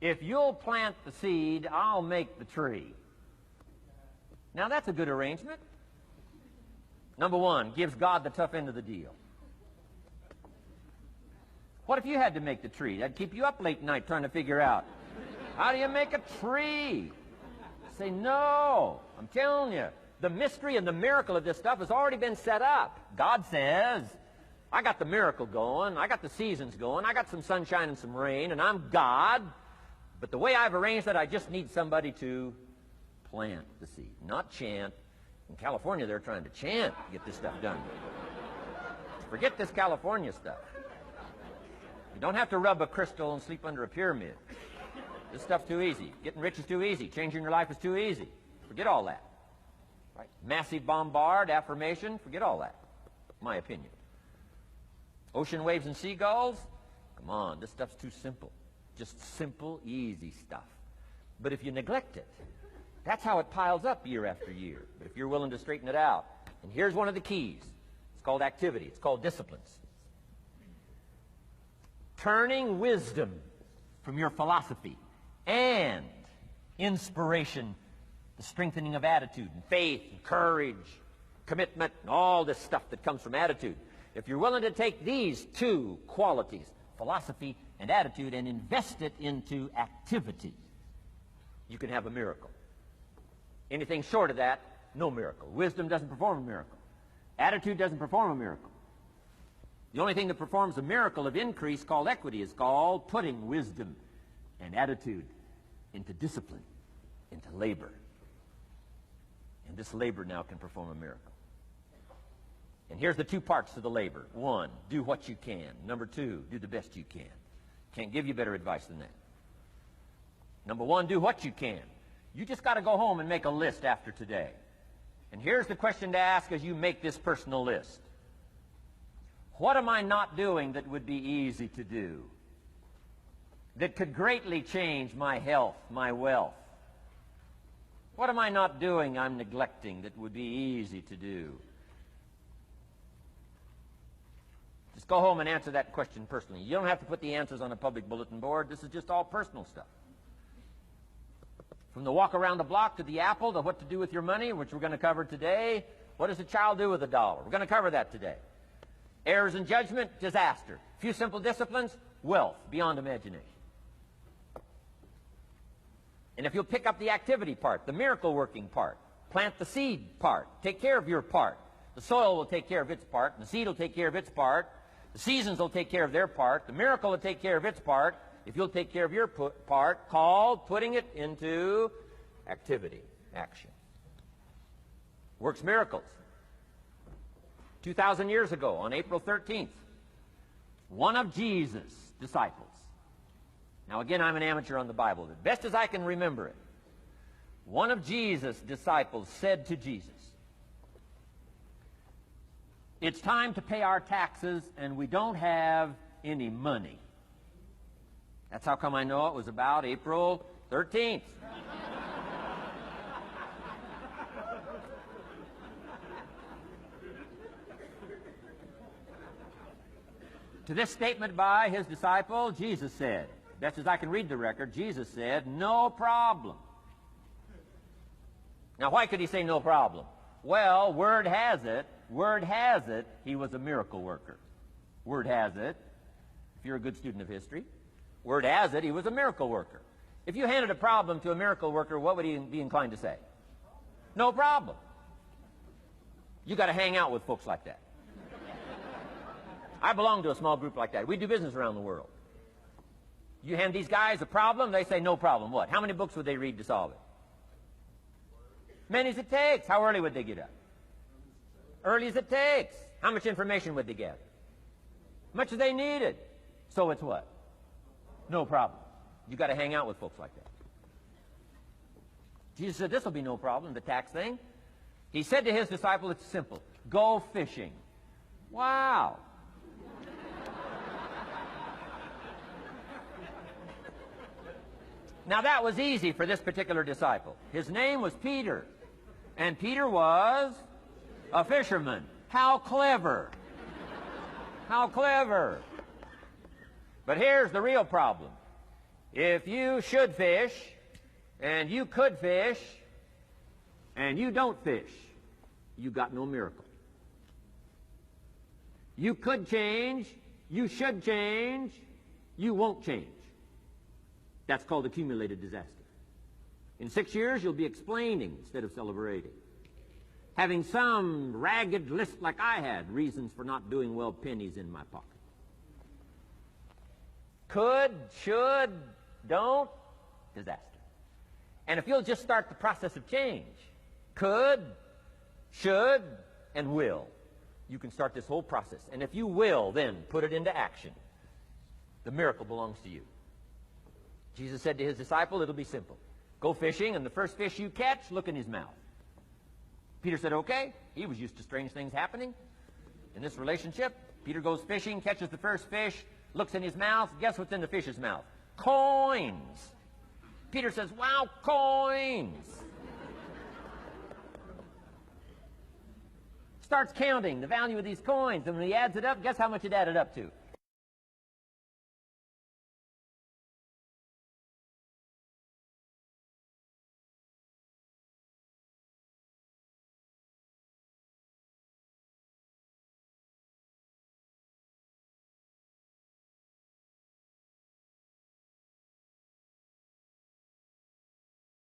if you'll plant the seed, I'll make the tree. Now, that's a good arrangement. Number 1, gives God the tough end of the deal. What if you had to make the tree? That'd keep you up late at night trying to figure out, how do you make a tree? Say, no, I'm telling you, the mystery and the miracle of this stuff has already been set up. God says, I got the miracle going, I got the seasons going, I got some sunshine and some rain, and I'm God, but the way I've arranged it, I just need somebody to plant the seed. Not chant, In California, they're trying to chant to get this stuff done. Forget this California stuff. You don't have to rub a crystal and sleep under a pyramid. This stuff's too easy. Getting rich is too easy. Changing your life is too easy. Forget all that. Right? Massive bombard, affirmation, forget all that. My opinion. Ocean waves and seagulls, come on, this stuff's too simple. Just simple, easy stuff. But if you neglect it, that's how it piles up year after year. But if you're willing to straighten it out, and here's one of the keys. It's called activity. It's called disciplines. Turning wisdom from your philosophy and inspiration, the strengthening of attitude and faith and courage, commitment, and all this stuff that comes from attitude. If you're willing to take these two qualities, philosophy and attitude, and invest it into activity, you can have a miracle. Anything short of that, no miracle. Wisdom doesn't perform a miracle. Attitude doesn't perform a miracle. The only thing that performs a miracle of increase called equity is called putting wisdom and attitude into discipline, into labor. And this labor now can perform a miracle. And here's the two parts to the labor. One, do what you can. Number two, do the best you can. Can't give you better advice than that. Number one, do what you can. You just got to go home and make a list after today. And here's the question to ask as you make this personal list. What am I not doing that would be easy to do? That could greatly change my health, my wealth? What am I not doing I'm neglecting that would be easy to do? Just go home and answer that question personally. You don't have to put the answers on a public bulletin board. This is just all personal stuff. From the walk around the block to the apple to what to do with your money, which we're going to cover today. What does a child do with $1? We're going to cover that today. Errors in judgment, disaster. A few simple disciplines, wealth beyond imagination. And if you'll pick up the activity part, the miracle working part, plant the seed part, take care of your part. The soil will take care of its part, and the seed will take care of its part. The seasons will take care of their part. The miracle will take care of its part. If you'll take care of your part, called putting it into activity, action. Works miracles. 2,000 years ago, on April 13th, one of Jesus' disciples. Now again, I'm an amateur on the Bible. As best as I can remember it, one of Jesus' disciples said to Jesus, "It's time to pay our taxes and we don't have any money." That's how come I know it was about April 13th. To this statement by his disciple, Jesus said, best as I can read the record, Jesus said, "No problem." Now, why could he say no problem? Well, word has it, he was a miracle worker. Word has it, if you're a good student of history, word has it, he was a miracle worker. If you handed a problem to a miracle worker, what would he be inclined to say? No problem. You got to hang out with folks like that. I belong to a small group like that. We do business around the world. You hand these guys a problem, they say no problem. What? How many books would they read to solve it? Many as it takes. How early would they get up? Early as it takes. How much information would they gather? Much as they needed. So it's what? No problem. You got to hang out with folks like that. Jesus said this will be no problem, the tax thing. He said to his disciple, it's simple. Go fishing. Wow. Now that was easy for this particular disciple. His name was Peter. And Peter was a fisherman. How clever. How clever. But here's the real problem. If you should fish, and you could fish, and you don't fish, you got no miracle. You could change, you should change, you won't change. That's called accumulated disaster. In 6 years, you'll be explaining instead of celebrating. Having some ragged list like I had, reasons for not doing well, pennies in my pocket. Could, should, don't, disaster. And if you'll just start the process of change, could, should and will. You can start this whole process. And if you will, then put it into action. The miracle belongs to you. Jesus said to his disciple, it'll be simple. Go fishing, and the first fish you catch, look in his mouth. Peter said, okay. He was used to strange things happening in this relationship. Peter goes fishing, catches the first fish, looks in his mouth. Guess what's in the fish's mouth? Coins. Peter says, wow, coins. Starts counting the value of these coins, and when he adds it up, guess how much it added up to?